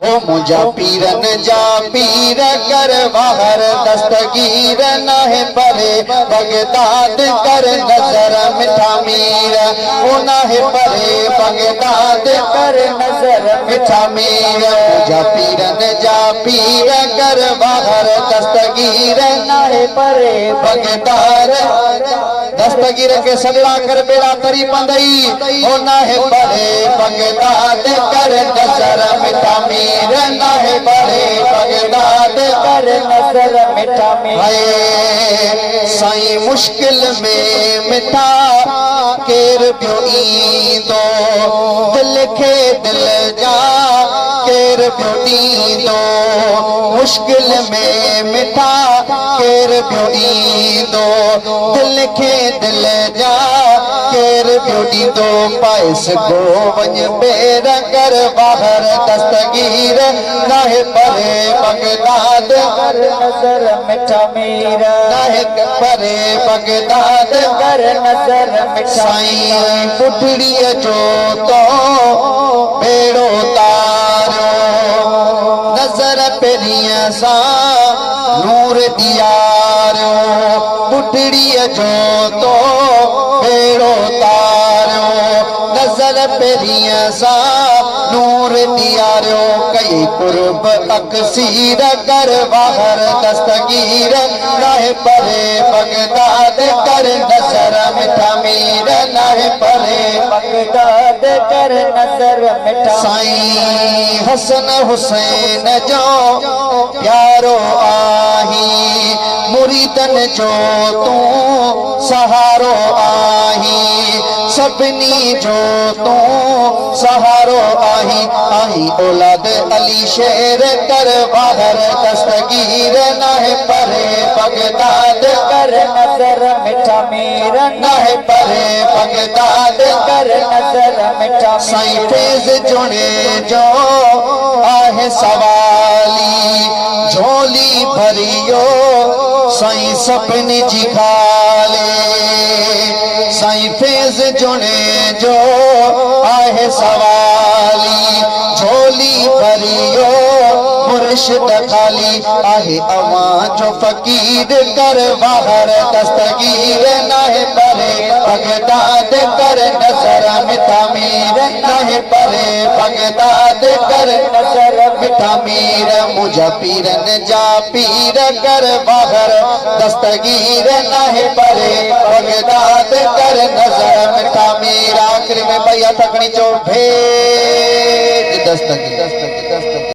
ओ मुझा पीरन जा पीर कर बाहर दस्तगीर न है परे बगदाद कर नजर मिठा मीर ओ न है परे बगदाद कर नजर मिठा मीर मुझा पीरन जा पीर कर बाहर दस्तगीर न है परे बगदाद दस्तगीर के सगड़ा कर बेड़ा तरी पंदई ओ न है परे बगदाद कर नजर मिठा मीर नाहे बड़े बगदाद कर नजर मिठा मीर साईं मुश्किल में मिठा केर पियो ईंदो दिल खे दिल जा केर पियो ॾींदो मुश्किल में मिठा केर पियो ईंदो दिल खे दिल जा केर पियो ॾींदो पाइस को वञ बेर कर बाहर दस्तगीर नाहे परे बगदाद कर नजर मिठा मीर नाहे परे बगदाद कर नजर मिठा साईं पुठड़ीअ जो तो बेड़ो तारियो नजर पेरीअ सां नूर ॾियारियो पुठड़ीअ जो तो बेड़ो तारियो नजर पेरीअ सां नूर ॾियारियो कई कुर्ब अक्सीर कर बाहर दस्तगीर नाहे परे बगदाद कर नजर मिठा मीर नाहे परे बगदाद कर नजर मिठा साईं हसन हुसैन जो प्यारो आही मुरीदन जो तूं सहारो आही सभिनी जो तूं सहारो आही आही औलाद अली शेर कर बाहर दस्तगीर नाहे परे बगदाद कर नजर मिठा मीर नाहे परे बगदाद कर नजर मिठा साईं फैज़ जुणे जो आहे सवाली झोली भरियो साईं सभिनी जी खाले साईं फैज़ जुणे जो आहे सवाली झोली भरियो मुर्शिद खाली आहे अवां जो फ़कीर कर बाहर दस्तगीर नाहे परे बगदाद कर नजर मिठा मीर नाहे परे बगदाद कर नजर मिठा मीर मुझा पीरन जा पीर कर बाहर दस्तगीर नाहे परे बगदाद कर नजर मिठा मीर आखिर में भैया तकनी चो भेज दस्तगीर